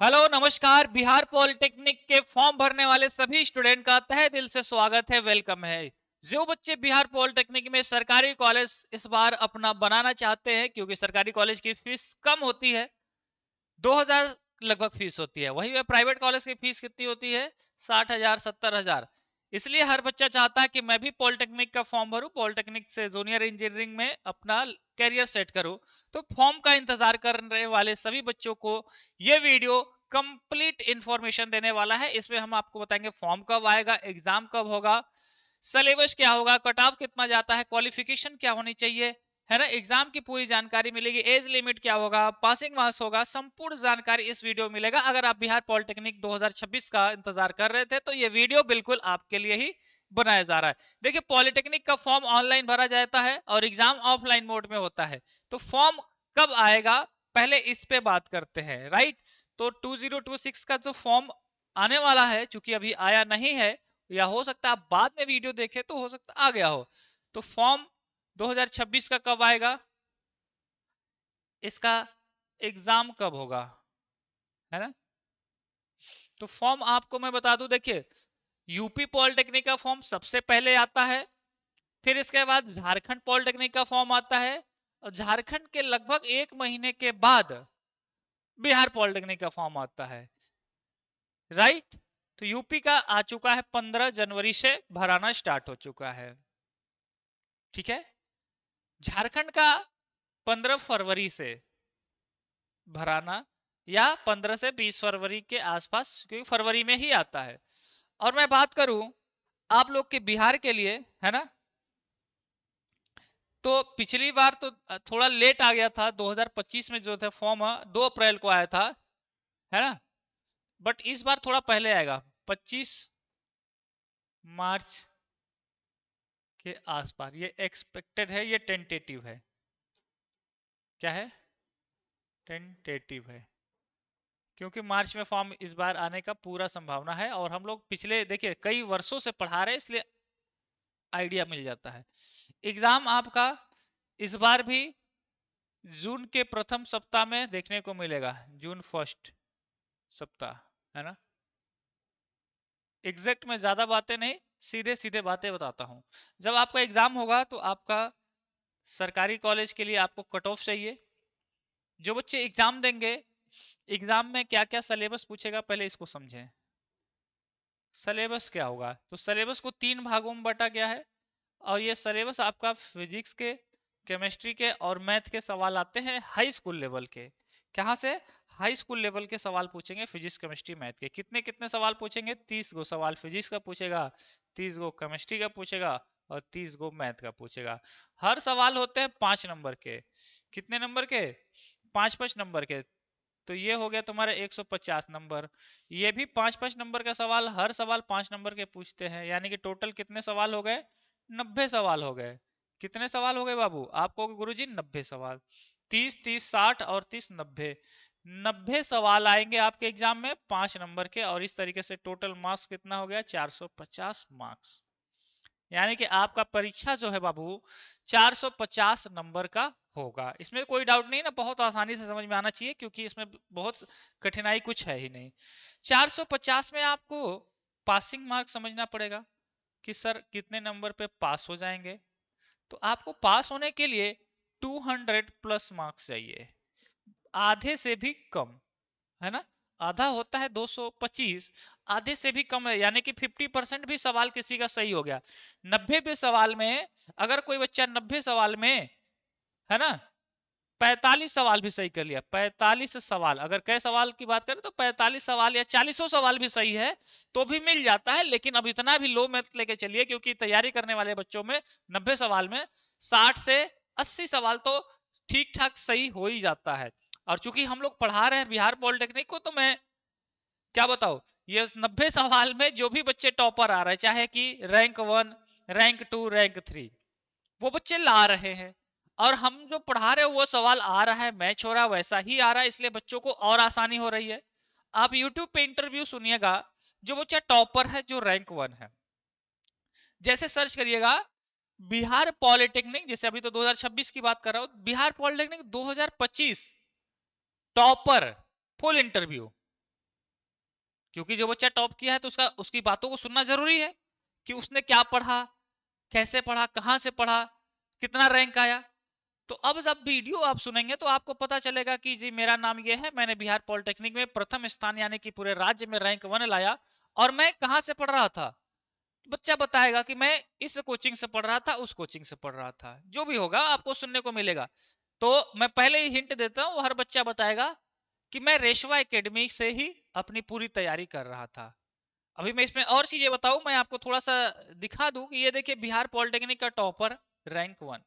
Hello नमस्कार। Bihar polytechnic के form भरने वाले सभी स्टूडेंट का तहे दिल से स्वागत है, वेलकम है। जो बच्चे बिहार पॉलिटेक्निक में सरकारी कॉलेज इस बार अपना बनाना चाहते हैं, क्योंकि सरकारी कॉलेज की फीस कम होती है, 2000 लगभग फीस होती है, वही प्राइवेट कॉलेज की फीस कितनी होती है, 60,000 70,000। इसलिए हर बच्चा चाहता है कि मैं भी पॉलिटेक्निक का फॉर्म भरूं, पॉलिटेक्निक से जूनियर इंजीनियरिंग में अपना कैरियर सेट करूं। तो फॉर्म का इंतजार करने वाले सभी बच्चों को ये वीडियो कंप्लीट इंफॉर्मेशन देने वाला है। इसमें हम आपको बताएंगे फॉर्म कब आएगा, एग्जाम कब होगा, सिलेबस क्या होगा, कट ऑफ कितना जाता है, क्वालिफिकेशन क्या होनी चाहिए, है ना, एग्जाम की पूरी जानकारी मिलेगी, एज लिमिट क्या होगा, पासिंग मार्क्स होगा, संपूर्ण जानकारी इस वीडियो में मिलेगा। अगर आप बिहार पॉलिटेक्निक 2026 का इंतजार कर रहे थे तो ये वीडियो बिल्कुल आपके लिए ही बनाया जा रहा है। देखिए, पॉलिटेक्निक का फॉर्म ऑनलाइन भरा जाता है और एग्जाम ऑफलाइन मोड में होता है। तो फॉर्म कब आएगा, पहले इस पे बात करते हैं, राइट। तो 2026 का जो फॉर्म आने वाला है, चूंकि अभी आया नहीं है, या हो सकता है आप बाद में वीडियो देखे तो हो सकता आ गया हो, तो फॉर्म 2026 का कब आएगा, इसका एग्जाम कब होगा, है ना। तो फॉर्म आपको मैं बता दूं, देखिए, यूपी पॉलिटेक्निक का फॉर्म सबसे पहले आता है, फिर इसके बाद झारखंड पॉलिटेक्निक का फॉर्म आता है, और झारखंड के लगभग एक महीने के बाद बिहार पॉलिटेक्निक का फॉर्म आता है, राइट। तो यूपी का आ चुका है, 15 जनवरी से भराना स्टार्ट हो चुका है, ठीक है। झारखंड का 15 फरवरी से भराना, या 15 से 20 फरवरी के आसपास, क्योंकि फरवरी में ही आता है। और मैं बात करूं आप लोग के बिहार के लिए, है ना, तो पिछली बार तो थोड़ा लेट आ गया था, 2025 में जो था फॉर्म 2 अप्रैल को आया था, है ना। बट इस बार थोड़ा पहले आएगा, 25 मार्च के आसपास, ये एक्सपेक्टेड है, ये टेंटेटिव है। क्या है, टेंटेटिव है, क्योंकि मार्च में फॉर्म इस बार आने का पूरा संभावना है। और हम लोग पिछले देखिए कई वर्षों से पढ़ा रहे हैं, इसलिए आइडिया मिल जाता है। एग्जाम आपका इस बार भी जून के प्रथम सप्ताह में देखने को मिलेगा, जून फर्स्ट सप्ताह, है ना। एग्जैक्ट में ज्यादा बातें नहीं, सीधे सीधे बातें बताता हूं। जब आपका एग्जाम होगा तो आपका सरकारी कॉलेज के लिए आपको कट ऑफ चाहिए। जो बच्चे एग्जाम देंगे, एग्जाम में क्या क्या सिलेबस पूछेगा पहले इसको समझें। सिलेबस क्या होगा, तो सिलेबस को 3 भागों में बांटा गया है, और ये सिलेबस आपका फिजिक्स के, केमिस्ट्री के और मैथ के सवाल आते हैं हाई स्कूल लेवल के। कहाँ से, हाई स्कूल लेवल के सवाल पूछेंगे फिजिक्स केमिस्ट्री मैथ के। कितने कितने सवाल पूछेंगे, 30 गो सवाल फिजिक्स का पूछेगा, 30 गो केमिस्ट्री का पूछेगा, और 30 गो मैथ का पूछेगा। हर सवाल होते हैं 5 नंबर के। कितने नंबर के, 5 5 नंबर के। तो ये हो गया तुम्हारे 150 नंबर। ये भी 5 5 नंबर का सवाल, हर सवाल 5 नंबर के पूछते हैं, यानी कि टोटल कितने सवाल हो गए, 90 सवाल हो गए। कितने सवाल हो गए बाबू, आपको गुरुजी 90 सवाल। 30 30 60 और 30 90, 90 सवाल आएंगे आपके एग्जाम में 5 नंबर के, और इस तरीके से टोटल मार्क्स कितना हो गया, 450 मार्क्स। यानी कि आपका परीक्षा जो है बाबू 450 नंबर का होगा। इसमें कोई डाउट नहीं ना, बहुत आसानी से समझ में आना चाहिए, क्योंकि इसमें बहुत कठिनाई कुछ है ही नहीं। 450 में आपको पासिंग मार्क समझना पड़ेगा कि सर कितने नंबर पे पास हो जाएंगे। तो आपको पास होने के लिए 200 प्लस मार्क्स चाहिए, आधे से भी कम, है ना। आधा होता है 225, आधे से भी कम है, यानी कि 50% भी सवाल किसी का सही हो गया। 90 पे सवाल में अगर कोई बच्चा 90 सवाल में, है ना, 45 सवाल भी सही कर लिया, 45 सवाल, अगर कई सवाल की बात करें तो 45 सवाल या 40 सवाल भी सही है तो भी मिल जाता है। लेकिन अब इतना भी लो मत लेके चलिए, क्योंकि तैयारी करने वाले बच्चों में 90 सवाल में 60 से 80 सवाल तो ठीक ठाक सही हो ही जाता है। और चूंकि हम लोग पढ़ा रहे हैं बिहार पॉलिटेक्निक को, तो मैं क्या बताओ, ये 90 सवाल में जो भी बच्चे टॉपर आ रहे हैं, चाहे कि रैंक 1, रैंक 2, रैंक 3, वो बच्चे ला रहे हैं। और हम जो पढ़ा रहे हैं वो सवाल आ रहा है, मैच हो रहा है, वैसा ही आ रहा है, इसलिए बच्चों को और आसानी हो रही है। आप YouTube पे इंटरव्यू सुनिएगा, जो बच्चा टॉपर है, जो रैंक 1 है, जैसे सर्च करिएगा बिहार पॉलिटेक्निक, जैसे अभी तो 2026 की बात कर रहा हूं, Bihar polytechnic 2025 topper, full interview, क्योंकि जो बच्चा टॉप किया है तो उसकी बातों को सुनना जरूरी है कि उसने क्या पढ़ा, कैसे पढ़ा, कहाँ से पढ़ा, कितना रैंक आया। तो अब जब वीडियो आप सुनेंगे तो आपको पता चलेगा कि जी मेरा नाम ये है, मैंने बिहार पॉलिटेक्निक में प्रथम स्थान यानी कि पूरे राज्य में रैंक 1 लाया, और मैं कहाँ से पढ़ रहा था। बच्चा बताएगा कि मैं इस कोचिंग से पढ़ रहा था, उस कोचिंग से पढ़ रहा था, जो भी होगा आपको सुनने को मिलेगा। तो मैं पहले ही हिंट देता हूँ, हर बच्चा बताएगा कि मैं रेशवा एकेडमी से ही अपनी पूरी तैयारी कर रहा था। अभी मैं इसमें और चीजें बताऊं, मैं आपको थोड़ा सा दिखा दूं कि ये देखिए बिहार पॉलिटेक्निक का टॉपर रैंक 1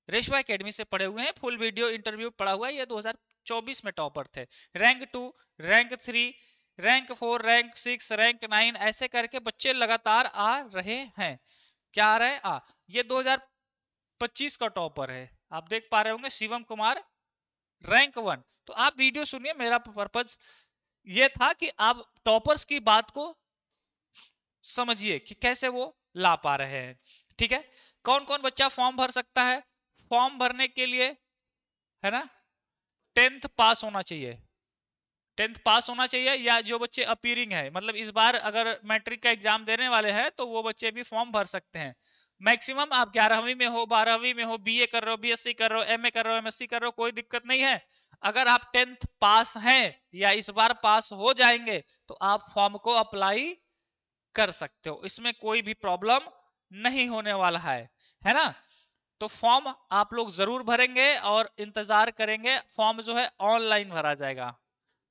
रेशवा एकेडमी से पढ़े हुए हैं, फुल वीडियो इंटरव्यू पढ़ा हुआ है, ये 2024 में टॉपर थे। Rank 2, rank 3, rank 4, rank 6, rank 9, ऐसे करके बच्चे लगातार आ रहे हैं। क्या आ रहे हैं? ये 2025 का टॉपर है, आप देख पा रहे होंगे, शिवम कुमार, रैंक 1। तो आप वीडियो सुनिए, मेरा पर्पज ये था कि आप टॉपर्स की बात को समझिए कि कैसे वो ला पा रहे हैं। ठीक है, कौन कौन बच्चा फॉर्म भर सकता है? फॉर्म भरने के लिए, है ना, 10th पास होना चाहिए। 10th पास होना चाहिए, या जो बच्चे अपीयरिंग है, मतलब इस बार अगर मैट्रिक का एग्जाम देने वाले हैं तो वो बच्चे भी फॉर्म भर सकते हैं। मैक्सिमम आप 11वीं में हो, 12वीं में हो, बीए कर रहे हो, बीएससी कर रहे हो, एमए कर रहे हो, एमएससी कर रहे हो, कोई दिक्कत नहीं है। अगर आप 10th पास हैं या इस बार पास हो जाएंगे तो आप फॉर्म को अप्लाई कर सकते हो, इसमें कोई भी प्रॉब्लम नहीं होने वाला है ना। तो फॉर्म आप लोग जरूर भरेंगे और इंतजार करेंगे, फॉर्म जो है ऑनलाइन भरा जाएगा।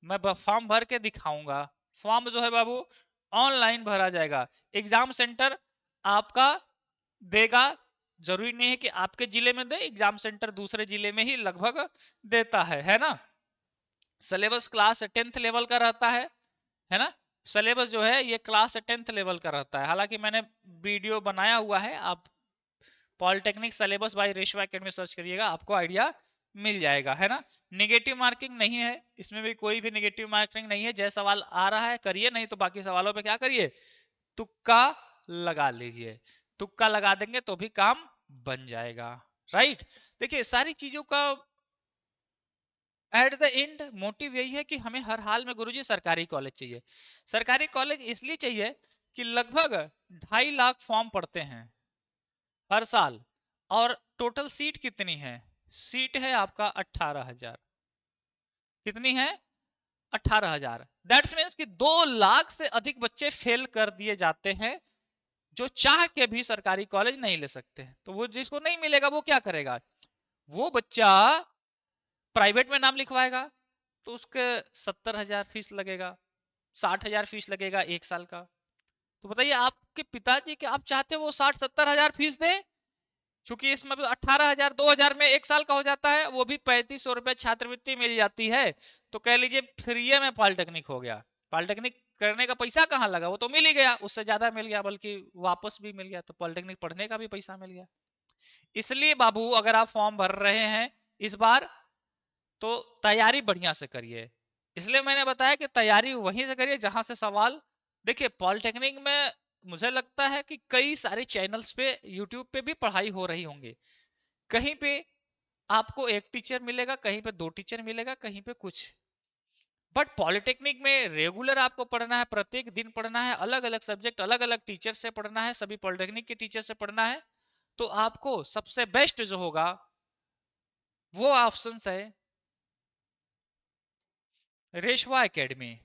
मैं फॉर्म भर के दिखाऊंगा, फॉर्म जो है बाबू ऑनलाइन भरा जाएगा। एग्जाम सेंटर आपका देगा, जरूरी नहीं है कि आपके जिले में दे, एग्जाम सेंटर दूसरे जिले में ही लगभग देता है ना। सिलेबस क्लास 10th लेवल का रहता है ना। सिलेबस जो है ये क्लास 10th लेवल का रहता है। हालांकि मैंने वीडियो बनाया हुआ है, आप polytechnic syllabus bye रेशवा academy search करिएगा, आपको आइडिया मिल जाएगा, है ना। निगेटिव मार्किंग नहीं है, इसमें भी कोई भी निगेटिव मार्किंग नहीं है। जैसा सवाल आ रहा है करिए, नहीं तो बाकी सवालों पे क्या करिए, तुक्का लगा लीजिए। तुक्का लगा देंगे तो भी काम बन जाएगा, राइट। देखिए सारी चीजों का एट द एंड मोटिव यही है कि हमें हर हाल में गुरुजी सरकारी कॉलेज चाहिए। सरकारी कॉलेज इसलिए चाहिए कि लगभग 2.5 लाख फॉर्म पड़ते हैं हर साल, और टोटल सीट कितनी है? सीट है आपका 18,000। कितनी है? 18,000। दैट्स मीन्स कि 2 लाख से अधिक बच्चे फेल कर दिए जाते हैं, जो चाह के भी सरकारी कॉलेज नहीं ले सकते। तो वो जिसको नहीं मिलेगा वो क्या करेगा? वो बच्चा प्राइवेट में नाम लिखवाएगा, तो उसके 70,000 फीस लगेगा, 60,000 फीस लगेगा 1 साल का। तो बताइए आपके पिताजी के आप चाहते हो वो 60-70 हजार फीस दे? क्योंकि इसमें 18,000 2,000 में 1 साल का हो जाता है, वो भी 3500 रुपए छात्रवृत्ति मिल जाती है। तो कह लीजिए फ्री में पॉलिटेक्निक हो गया। पॉलिटेक्निक करने का पैसा कहाँ लगा, वो तो मिल ही गया, उससे ज्यादा मिल गया, बल्कि वापस भी मिल गया, तो पॉलिटेक्निक पढ़ने का भी पैसा मिल गया। इसलिए बाबू अगर आप फॉर्म भर रहे हैं इस बार, तो तैयारी बढ़िया से करिए। इसलिए मैंने बताया कि तैयारी वहीं से करिए जहां से सवाल। देखिए पॉलिटेक्निक में मुझे लगता है कि कई सारे चैनल्स पे, यूट्यूब पे भी पढ़ाई हो रही होंगी। कहीं पे आपको एक टीचर मिलेगा, कहीं पे 2 टीचर मिलेगा, कहीं पे कुछ। बट पॉलिटेक्निक में रेगुलर आपको पढ़ना है, प्रत्येक दिन पढ़ना है, अलग अलग सब्जेक्ट अलग अलग टीचर से पढ़ना है, सभी पॉलिटेक्निक के टीचर से पढ़ना है। तो आपको सबसे बेस्ट जो होगा वो ऑप्शन है रेशवा एकेडमी।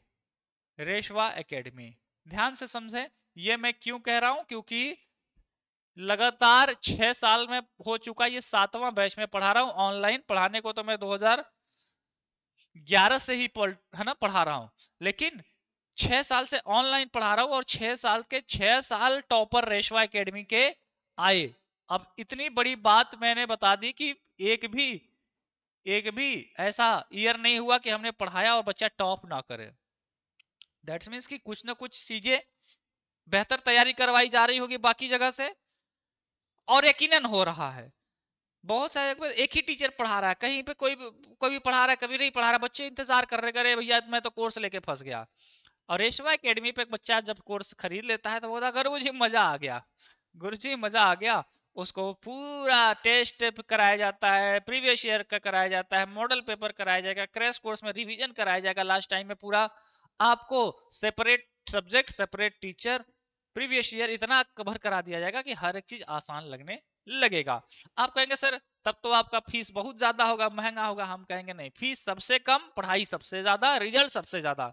रेशवा एकेडमी ध्यान से समझे, ये मैं क्यों कह रहा हूं, क्योंकि लगातार 6 साल में हो चुका, ये 7वां बैच में पढ़ा रहा हूं। ऑनलाइन पढ़ाने को तो मैं 2011 से ही है ना पढ़ा रहा हूं, लेकिन 6 साल से ऑनलाइन पढ़ा रहा हूं, और 6 साल के 6 साल टॉपर रेशवा एकेडमी के आए। अब इतनी बड़ी बात मैंने बता दी कि एक भी ऐसा ईयर नहीं हुआ कि हमने पढ़ाया और बच्चा टॉप ना करे। दैट्स मीन्स कि कुछ ना कुछ चीजें बेहतर तैयारी करवाई जा रही होगी बाकी जगह से, और यकीनन हो रहा है। बहुत सारे एक ही टीचर पढ़ा रहा है, कहीं पे कोई भी पढ़ा रहा है, कभी नहीं पढ़ा रहा, बच्चे इंतजार कर रहे, करे भैया मैं तो कोर्स लेके फंस गया। और रेशवा एकेडमी पे एक बच्चा जब कोर्स खरीद लेता है तो बोलता गुरु जी मजा आ गया, गुरु जी मजा आ गया। उसको पूरा टेस्ट कराया जाता है, प्रीवियस ईयर का कराया जाता है, मॉडल पेपर कराया जाएगा, क्रैश कोर्स में रिवीजन कराया जाएगा, लास्ट टाइम में पूरा आपको separate subject, separate teacher, previous year इतना कवर करा दिया जाएगा कि हर एक चीज आसान लगने लगेगा। आप कहेंगे सर तब तो आपका फीस बहुत ज्यादा होगा, महंगा होगा। हम कहेंगे नहीं, फीस सबसे कम, पढ़ाई सबसे ज्यादा, रिजल्ट सबसे ज्यादा।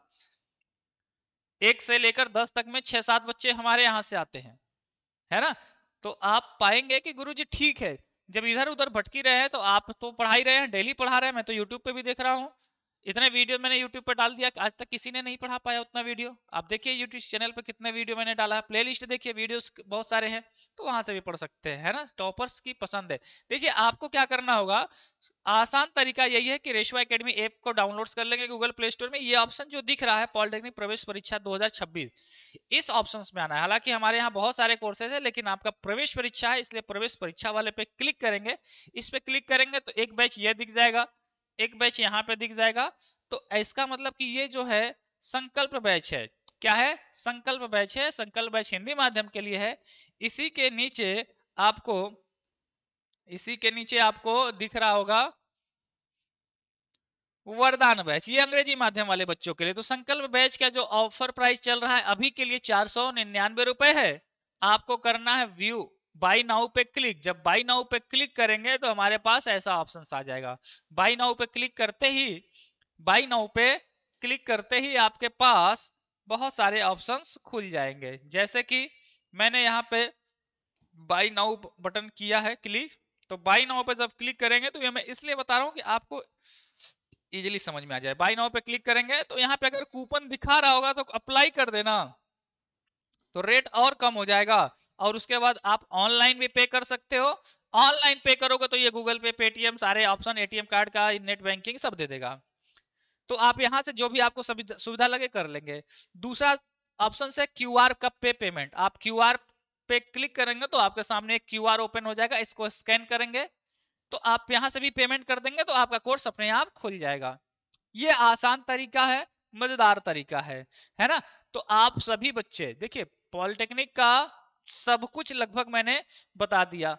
1 से लेकर 10 तक में 6-7 बच्चे हमारे यहाँ से आते हैं, है ना। तो आप पाएंगे कि गुरुजी ठीक है, जब इधर उधर भटकी रहे हैं तो आप तो पढ़ा ही रहे हैं, डेली पढ़ा रहे हैं, मैं तो यूट्यूब पे भी देख रहा हूँ। इतने वीडियो मैंने यूट्यूब पे डाल दिया, आज तक किसी ने नहीं पढ़ा पाया उतना वीडियो। आप देखिए यूट्यूब चैनल पे कितने वीडियो मैंने डाला है, प्लेलिस्ट देखिए, वीडियोस बहुत सारे हैं, तो वहां से भी पढ़ सकते हैं, है ना। टॉपर्स की पसंद है। देखिए आपको क्या करना होगा, आसान तरीका यही है कि रेशवा एकेडमी ऐप को डाउनलोड कर लेंगे गूगल प्ले स्टोर में। ये ऑप्शन जो दिख रहा है पॉलिटेक्निक प्रवेश परीक्षा 2026, इस ऑप्शन में आना है। हालांकि हमारे यहाँ बहुत सारे कोर्सेज है, लेकिन आपका प्रवेश परीक्षा है, इसलिए प्रवेश परीक्षा वाले पे क्लिक करेंगे। इस पे क्लिक करेंगे तो एक बैच ये दिख जाएगा, एक बैच यहाँ पे दिख जाएगा। तो इसका मतलब कि ये जो है संकल्प बैच है। क्या है? संकल्प बैच है। संकल्प बैच हिंदी माध्यम के लिए है। इसी के नीचे आपको, इसी के नीचे आपको दिख रहा होगा वरदान बैच, ये अंग्रेजी माध्यम वाले बच्चों के लिए। तो संकल्प बैच का जो ऑफर प्राइस चल रहा है अभी के लिए 499 रुपए है। आपको करना है व्यू, बाई नाउ पे क्लिक। जब बाई नाउ पे क्लिक करेंगे तो हमारे पास ऐसा ऑप्शन आ जाएगा। बाई नाउ पे क्लिक करते ही, बाई नाउ पे क्लिक करते ही आपके पास बहुत सारे ऑप्शंस खुल जाएंगे। जैसे कि मैंने यहाँ पे बाई नाउ बटन किया है क्लिक। तो बाई नाउ पे जब क्लिक करेंगे, तो ये मैं इसलिए बता रहा हूँ कि आपको इजीली समझ में आ जाए। बाय नाउ पे क्लिक करेंगे तो यहाँ पे अगर कूपन दिखा रहा होगा तो अप्लाई कर देना, तो रेट और कम हो जाएगा। और उसके बाद आप ऑनलाइन भी पे कर सकते हो। ऑनलाइन पे करोगे तो ये गूगल पे, पेटीएम, सारे ऑप्शन, एटीएम कार्ड का, नेट बैंकिंग सब दे देगा। तो आप यहाँ से जो भी आपको सुविधा लगे कर लेंगे। दूसरा ऑप्शन है क्यूआर कब पे पेमेंट। आप क्यूआर पे क्लिक करेंगे तो आपके सामने एक क्यूआर ओपन हो जाएगा, इसको स्कैन करेंगे तो आप यहां से भी पेमेंट कर देंगे तो आपका कोर्स अपने आप खुल जाएगा। ये आसान तरीका है, मजेदार तरीका है ना। तो आप सभी बच्चे देखिए, पॉलिटेक्निक का सब कुछ लगभग मैंने बता दिया।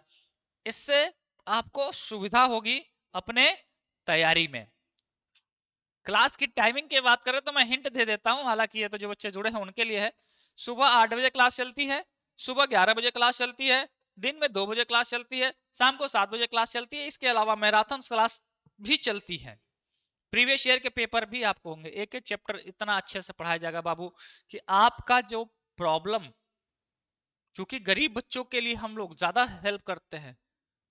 इससे आपको सुविधा होगी अपने तैयारी में। क्लास की टाइमिंग की बात करें तो मैं हिंट दे देता हूं, हालांकि ये तो जो बच्चे जुड़े हैं उनके लिए है। सुबह 8 बजे क्लास चलती है, सुबह 11 बजे क्लास चलती है, दिन में 2 बजे क्लास चलती है, शाम को 7 बजे क्लास चलती है। इसके अलावा मैराथन क्लास भी चलती है। प्रीवियस ईयर के पेपर भी आपको होंगे। एक एक चैप्टर इतना अच्छे से पढ़ाया जाएगा बाबू कि आपका जो प्रॉब्लम, क्योंकि गरीब बच्चों के लिए हम लोग ज्यादा हेल्प करते हैं,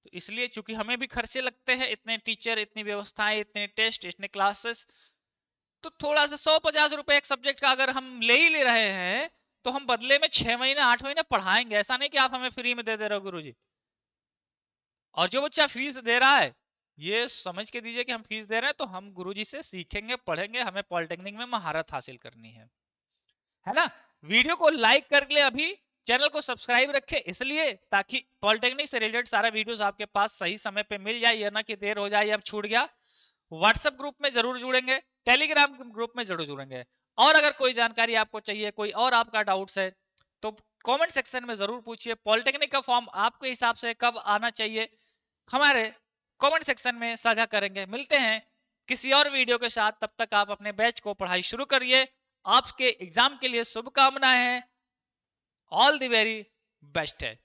तो इसलिए चूंकि हमें भी खर्चे लगते हैं, इतने टीचर, इतनी व्यवस्थाएं, इतने टेस्ट, इतने क्लासेस, तो थोड़ा सा 150 रुपए एक सब्जेक्ट का अगर हम ले ही ले रहे हैं तो हम बदले में 6 महीने 8 महीने पढ़ाएंगे। ऐसा नहीं कि आप हमें फ्री में दे दे रहे हो गुरुजी। और जो बच्चा फीस दे रहा है, ये समझ के दीजिए कि हम फीस दे रहे हैं तो हम गुरुजी से सीखेंगे, पढ़ेंगे, हमें पॉलिटेक्निक में महारत हासिल करनी है ना। वीडियो को लाइक कर ले, अभी चैनल को सब्सक्राइब रखे, इसलिए ताकि पॉलिटेक्निक से रिलेटेड सारा वीडियोस आपके पास सही समय पे मिल जाए, ये ना कि देर हो जाए या छूट गया। व्हाट्सएप ग्रुप में जरूर जुड़ेंगे, टेलीग्राम ग्रुप में जरूर जुड़ेंगे। और अगर कोई जानकारी आपको चाहिए, कोई और आपका डाउट्स है, तो कमेंट सेक्शन में जरूर पूछिए। पॉलिटेक्निक का फॉर्म आपके हिसाब से कब आना चाहिए, हमारे कमेंट सेक्शन में साझा करेंगे। मिलते हैं किसी और वीडियो के साथ, तब तक आप अपने बैच को पढ़ाई शुरू करिए। आपके एग्जाम के लिए शुभकामनाएं हैं। ऑल द वेरी बेस्ट है।